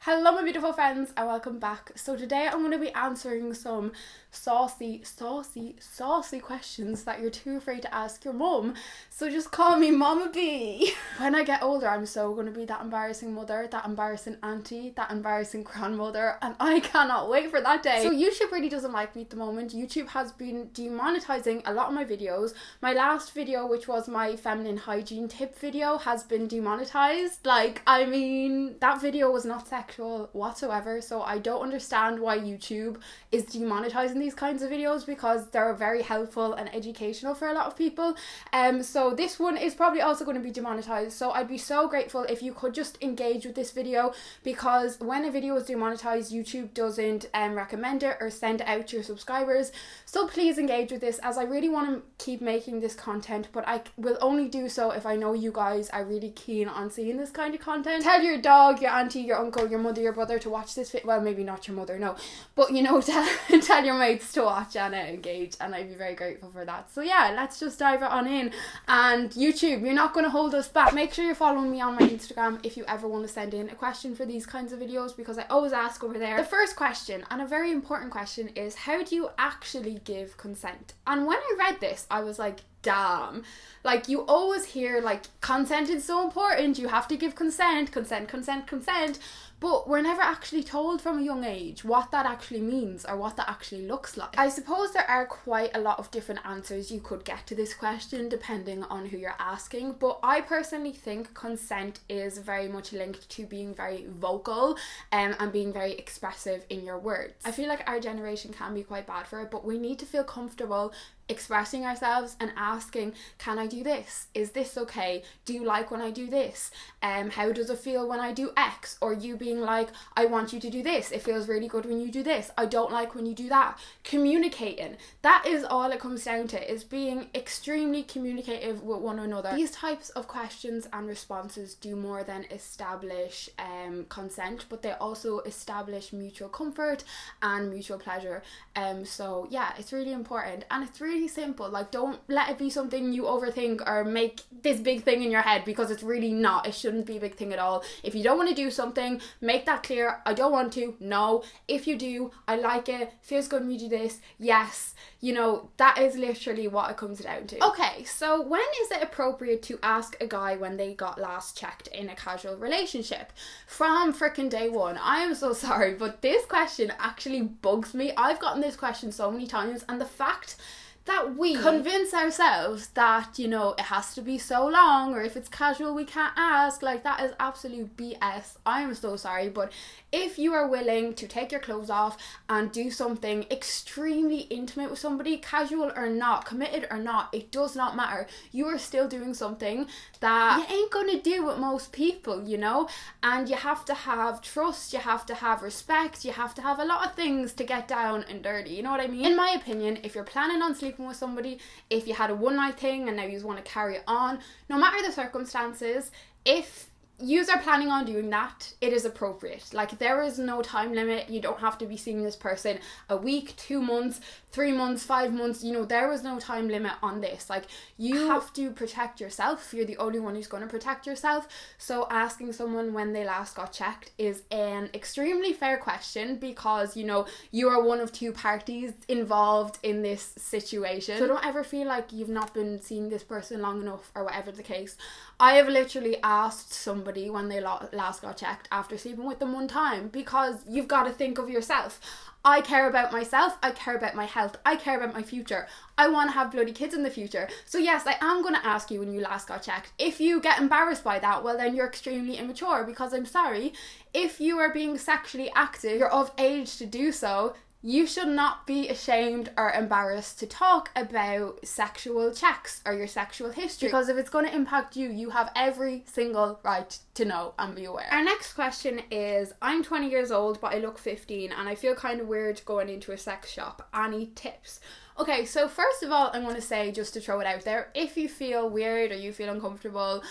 Hello my beautiful friends and welcome back. So today I'm going to be answering some saucy questions that you're too afraid to ask your mum. So just call me Mama B. When I get older, I'm so going to be that embarrassing mother, that embarrassing auntie, that embarrassing grandmother, and I cannot wait for that day. So YouTube really doesn't like me at the moment. YouTube has been demonetizing a lot of my videos. My last video, which was my feminine hygiene tip video, has been demonetized. Like, I mean, that video was not sexual whatsoever, so I don't understand why YouTube is demonetizing these kinds of videos, because they're very helpful and educational for a lot of people. So this one is probably also going to be demonetized, so I'd be so grateful if you could just engage with this video, because when a video is demonetized, YouTube doesn't recommend it or send it out to your subscribers. So please engage with this, as I really want to keep making this content, but I will only do so if I know you guys are really keen on seeing this kind of content. Tell your dog, your auntie, your uncle, your mother, your brother to watch this video. Well, maybe not your mother, no, but you know, tell your mates to watch and engage, and I'd be very grateful for that. So yeah, let's just dive on in. And YouTube, you're not going to hold us back. Make sure you're following me on my Instagram if you ever want to send in a question for these kinds of videos, because I always ask over there. The first question, and a very important question, is how do you actually give consent? And when I read this, I was like, damn, like, you always hear like consent is so important, you have to give consent, but we're never actually told from a young age what that actually means or what that actually looks like. I suppose there are quite a lot of different answers you could get to this question depending on who you're asking, but I personally think consent is very much linked to being very vocal and being very expressive in your words. I feel like our generation can be quite bad for it, but we need to feel comfortable expressing ourselves and asking, can I do this? Is this okay? Do you like when I do this? How does it feel when I do X? Or you being like, I want you to do this. It feels really good when you do this. I don't like when you do that. Communicating. That is all it comes down to, is being extremely communicative with one another. These types of questions and responses do more than establish consent, but they also establish mutual comfort and mutual pleasure. So yeah, it's really important, and it's really simple. Like, don't let it be something you overthink or make this big thing in your head, because it's really not. It shouldn't be a big thing at all. If you don't want to do something, make that clear. I don't want to. No. If you do, I like it. Feels good when you do this. Yes. You know, that is literally what it comes down to. Okay, so when is it appropriate to ask a guy when they got last checked in a casual relationship? From frickin' day one. I am so sorry, but this question actually bugs me. I've gotten this question so many times, and the fact that we convince ourselves that, you know, it has to be so long, or if it's casual we can't ask, like, that is absolute BS. I am so sorry, but if you are willing to take your clothes off and do something extremely intimate with somebody, casual or not, committed or not, it does not matter. You are still doing something that you ain't gonna do with most people, you know, and you have to have trust, you have to have respect, you have to have a lot of things to get down and dirty, you know what I mean? In my opinion, if you're planning on sleeping with somebody, if you had a one night thing and now you want to carry it on, no matter the circumstances, if you are planning on doing that, it is appropriate. Like, there is no time limit. You don't have to be seeing this person a week, 2 months, 3 months, 5 months. You know, there is no time limit on this. Like, you have to protect yourself. You're the only one who's going to protect yourself. So asking someone when they last got checked is an extremely fair question, because, you know, you are one of two parties involved in this situation. So don't ever feel like you've not been seeing this person long enough, or whatever the case. I have literally asked somebody when they last got checked after sleeping with them one time, because you've got to think of yourself. I care about myself, I care about my health, I care about my future. I want to have bloody kids in the future. So yes, I am going to ask you when you last got checked. If you get embarrassed by that, well then you're extremely immature, because I'm sorry, if you are being sexually active, you're of age to do so, you should not be ashamed or embarrassed to talk about sexual checks or your sexual history, because if it's going to impact you, you have every single right to know and be aware. Our next question is, I'm 20 years old but I look 15 and I feel kind of weird going into a sex shop. Any tips? Okay, so first of all, I'm going to say, just to throw it out there, if you feel weird or you feel uncomfortable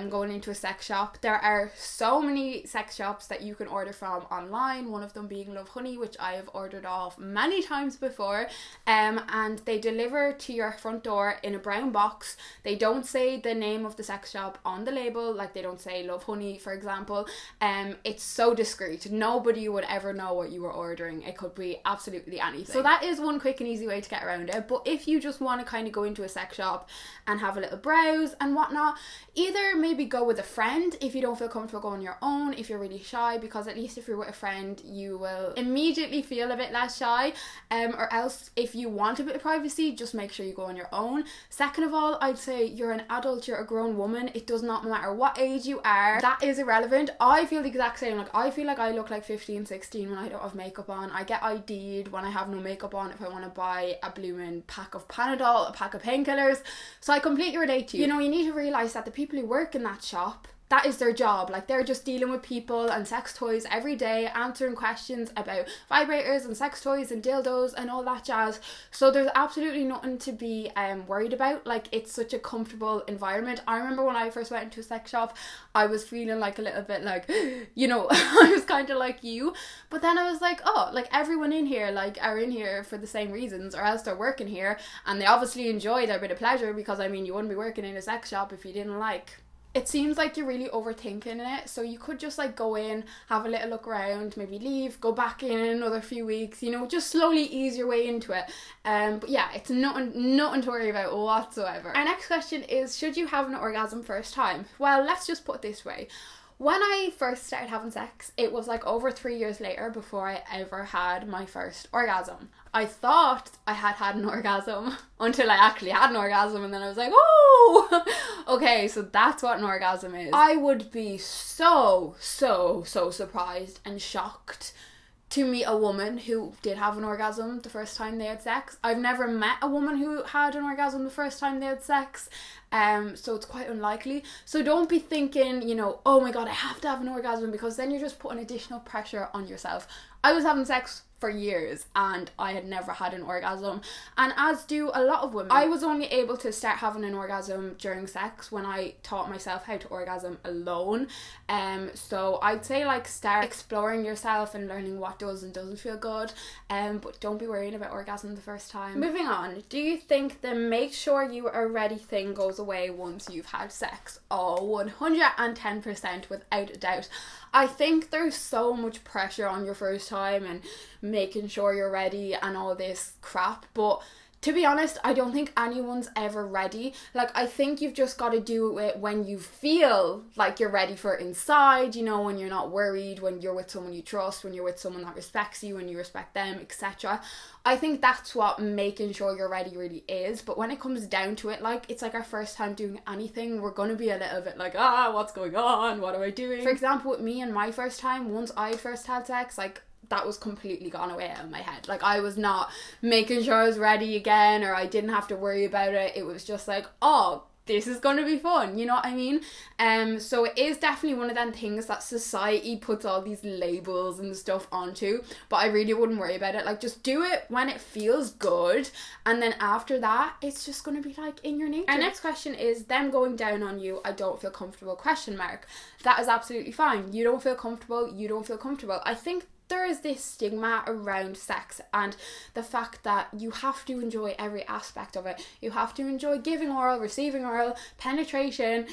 going into a sex shop, there are so many sex shops that you can order from online, one of them being Love Honey, which I have ordered off many times before, and they deliver to your front door in a brown box. They don't say the name of the sex shop on the label, like they don't say Love Honey, for example. It's so discreet. Nobody would ever know what you were ordering. It could be absolutely anything. So that is one quick and easy way to get around it. But if you just want to kind of go into a sex shop and have a little browse and whatnot, either maybe go with a friend if you don't feel comfortable going on your own, if you're really shy, because at least if you're with a friend you will immediately feel a bit less shy, or else if you want a bit of privacy, just make sure you go on your own. Second of all, I'd say you're an adult, you're a grown woman. It does not matter what age you are, that is irrelevant. I feel the exact same. Like, I feel like I look like 15, 16 when I don't have makeup on. I get ID'd when I have no makeup on if I want to buy a blooming pack of Panadol, a pack of painkillers. So I completely relate to you. You know, you need to realise that the people who work in that shop, that is their job. Like, they're just dealing with people and sex toys every day, answering questions about vibrators and sex toys and dildos and all that jazz. So there's absolutely nothing to be worried about. Like, it's such a comfortable environment. I remember when I first went into a sex shop, I was feeling like a little bit like, you know, I was kind of like you. But then I was like, oh, like, everyone in here, like, are in here for the same reasons, or else they're working here and they obviously enjoy their bit of pleasure, because I mean, you wouldn't be working in a sex shop if you didn't like. It seems like you're really overthinking it, so you could just like go in, have a little look around, maybe leave, go back in another few weeks, you know, just slowly ease your way into it. But yeah, it's nothing to worry about whatsoever. Our next question is, should you have an orgasm first time? Well, let's just put it this way. When I first started having sex, it was like over 3 years later before I ever had my first orgasm. I thought I had an orgasm until I actually had an orgasm, and then I was like, oh, okay, so that's what an orgasm is. I would be so surprised and shocked to meet a woman who did have an orgasm the first time they had sex. I've never met a woman who had an orgasm the first time they had sex, so it's quite unlikely. So don't be thinking, you know, oh my god, I have to have an orgasm, because then you're just putting additional pressure on yourself. I was having sex for years and I had never had an orgasm, and as do a lot of women. I was only able to start having an orgasm during sex when I taught myself how to orgasm alone. So I'd say, like, start exploring yourself and learning what does and doesn't feel good, but don't be worrying about orgasm the first time. Moving on, do you think the make sure you are ready thing goes away once you've had sex? Oh, 110%, without a doubt. I think there's so much pressure on your first time and making sure you're ready and all this crap, but to be honest, I don't think anyone's ever ready. Like, I think you've just got to do it when you feel like you're ready for it inside, you know, when you're not worried, when you're with someone you trust, when you're with someone that respects you, when you respect them, etc. I think that's what making sure you're ready really is. But when it comes down to it, like, it's like our first time doing anything, we're going to be a little bit like, what's going on? What am I doing? For example, with me and my first time, once I first had sex, like, that was completely gone away out of my head. Like, I was not making sure I was ready again, or I didn't have to worry about it. It was just like, oh, this is going to be fun, you know what I mean? So it is definitely one of them things that society puts all these labels and stuff onto, but I really wouldn't worry about it. Like, just do it when it feels good, and then after that, it's just going to be like in your nature. Our next question is, them going down on you, I don't feel comfortable, ? That is absolutely fine. You don't feel comfortable, you don't feel comfortable. I think there is this stigma around sex and the fact that you have to enjoy every aspect of it. You have to enjoy giving oral, receiving oral, penetration,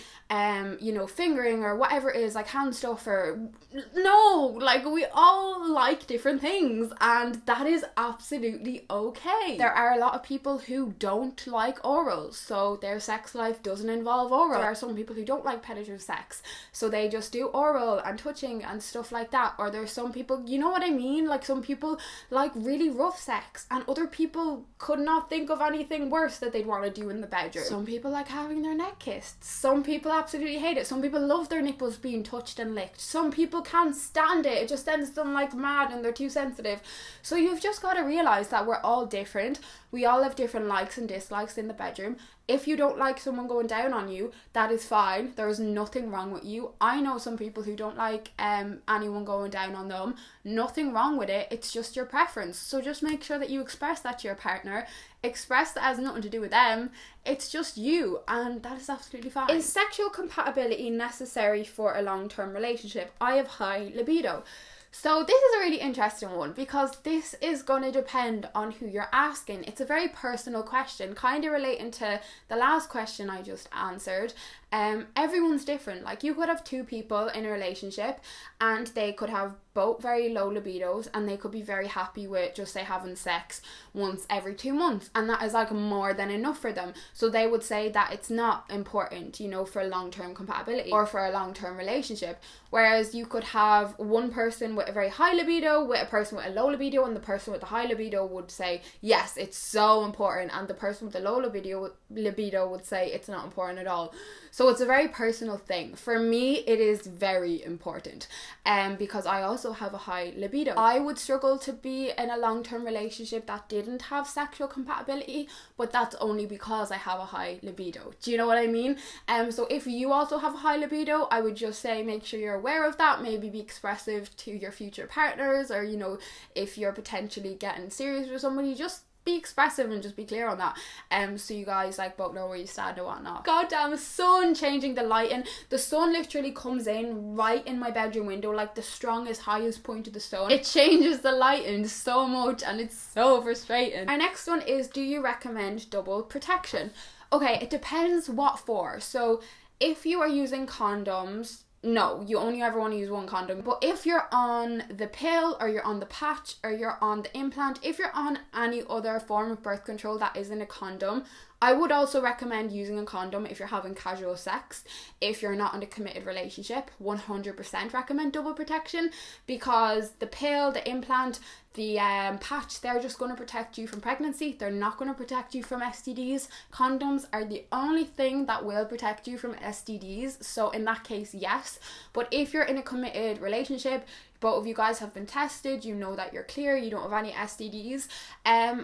you know, fingering, or whatever it is, like hand stuff, or no, like, we all like different things, and that is absolutely okay. There are a lot of people who don't like oral, so their sex life doesn't involve oral. There are some people who don't like penetrative sex, so they just do oral and touching and stuff like that. Or there's some people, you know what I mean? Like, some people like really rough sex, and other people could not think of anything worse that they'd want to do in the bedroom. Some people like having their neck kissed. Some people absolutely hate it. Some people love their nipples being touched and licked. Some people can't stand it. It just sends them like mad and they're too sensitive. So you've just got to realise that we're all different. We all have different likes and dislikes in the bedroom. If you don't like someone going down on you, that is fine. There is nothing wrong with you. I know some people who don't like anyone going down on them. Nothing wrong with it. It's just your preference. So just make sure that you express that to your partner. Express that has nothing to do with them. It's just you, and that is absolutely fine. Is sexual compatibility necessary for a long-term relationship? I have high libido. So this is a really interesting one because this is going to depend on who you're asking. It's a very personal question, kind of relating to the last question I just answered. Everyone's different. Like, you could have two people in a relationship and they could have both very low libidos and they could be very happy with just say having sex once every 2 months, and that is like more than enough for them. So they would say that it's not important, you know, for long-term compatibility or for a long-term relationship. Whereas you could have one person with a very high libido with a person with a low libido, and the person with the high libido would say yes, it's so important, and the person with the low libido would say it's not important at all. So it's a very personal thing. For me, it is very important, because I also have a high libido. I would struggle to be in a long-term relationship that didn't have sexual compatibility, but that's only because I have a high libido. Do you know what I mean? So if you also have a high libido, I would just say make sure you're aware of that. Maybe be expressive to your future partners, or, you know, if you're potentially getting serious with somebody, just be expressive and just be clear on that, so you guys like both know where you stand and whatnot. Goddamn sun changing the lighting. The sun literally comes in right in my bedroom window, like the strongest, highest point of the sun. It changes the lighting so much and it's so frustrating. Our next one is, do you recommend double protection? Okay, it depends what for. So if you are using condoms, no, you only ever want to use one condom. But if you're on the pill, or you're on the patch, or you're on the implant, if you're on any other form of birth control that isn't a condom, I would also recommend using a condom if you're having casual sex. If you're not in a committed relationship, 100% recommend double protection, because the pill, the implant, the patch, they're just going to protect you from pregnancy. They're not going to protect you from STDs. Condoms are the only thing that will protect you from STDs. So in that case, yes. But if you're in a committed relationship, both of you guys have been tested, you know that you're clear, you don't have any STDs,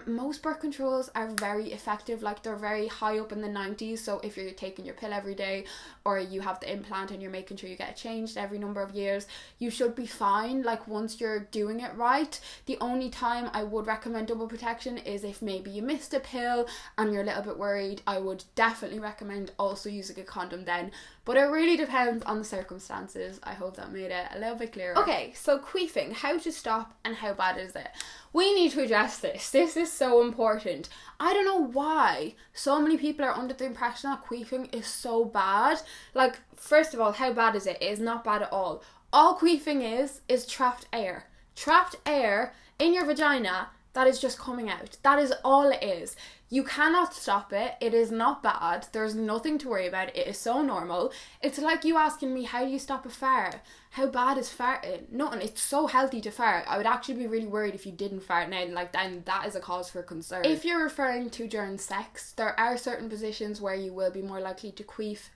most birth controls are very effective. Like, they're very high up in the 90s. So if you're taking your pill every day, or you have the implant and you're making sure you get it changed every number of years, you should be fine, like, once you're doing it right. The only time I would recommend double protection is if maybe you missed a pill and you're a little bit worried. I would definitely recommend also using a condom then. But it really depends on the circumstances. I hope that made it a little bit clearer. Okay, so queefing, how to stop and how bad is it? We need to address this. This is so important. I don't know why so many people are under the impression that queefing is so bad. Like, first of all, how bad is it? It is not bad at all. All queefing is trapped air. Trapped air in your vagina that is just coming out. That is all it is. You cannot stop it. It is not bad. There's nothing to worry about. It is so normal. It's like you asking me, how do you stop a fart? How bad is farting? Nothing. It's so healthy to fart. I would actually be really worried if you didn't fart now. Like, then that is a cause for concern. If you're referring to during sex, there are certain positions where you will be more likely to queef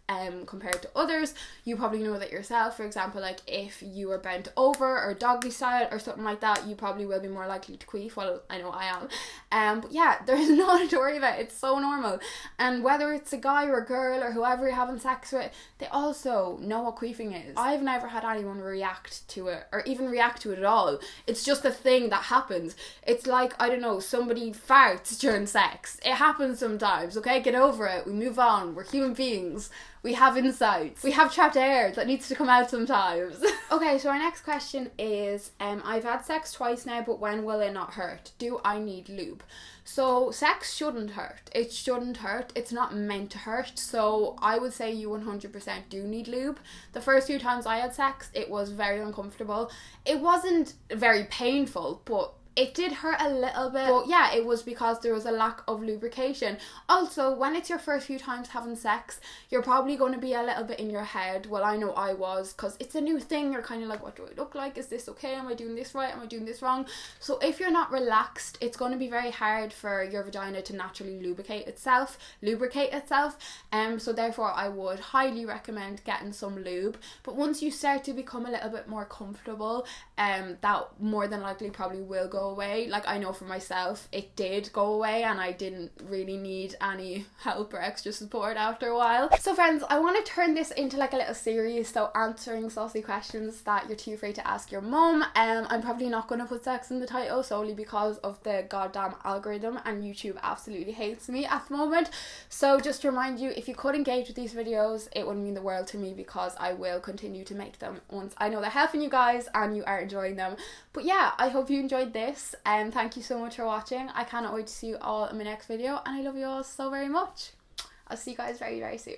compared to others. You probably know that yourself. For example, like if you are bent over or doggy style or something like that, you probably will be more likely to queef. Well, I know I am. But yeah, there's nothing to worry about. It's so normal. And whether it's a guy or a girl or whoever you're having sex with, they also know what queefing is. I've never had anyone react to it or even react to it at all. It's just a thing that happens. It's like, I don't know, somebody farts during sex. It happens sometimes, okay? Get over it. We move on. We're human beings. We have insights. We have trapped air that needs to come out sometimes. Okay, so our next question is, I've had sex twice now, but when will it not hurt? Do I need lube? So sex shouldn't hurt. It shouldn't hurt. It's not meant to hurt. So I would say you 100% do need lube. The first few times I had sex, it was very uncomfortable. It wasn't very painful, but it did hurt a little bit, but yeah, it was because there was a lack of lubrication. Also, when it's your first few times having sex, you're probably going to be a little bit in your head. Well, I know I was, because it's a new thing. You're kind of like, what do I look like? Is this okay? Am I doing this right? Am I doing this wrong? So if you're not relaxed, it's going to be very hard for your vagina to naturally lubricate itself. So therefore, I would highly recommend getting some lube. But once you start to become a little bit more comfortable, that more than likely probably will go go away. Like, I know for myself it did go away and I didn't really need any help or extra support after a while. So friends, I want to turn this into like a little series, so answering saucy questions that you're too afraid to ask your mum. I'm probably not going to put sex in the title solely because of the goddamn algorithm, and YouTube absolutely hates me at the moment. So just to remind you, if you could engage with these videos, it would mean the world to me, because I will continue to make them once I know they're helping you guys and you are enjoying them. But yeah, I hope you enjoyed this, and thank you so much for watching. I cannot wait to see you all in my next video, and I love you all so very much. I'll see you guys very, very soon.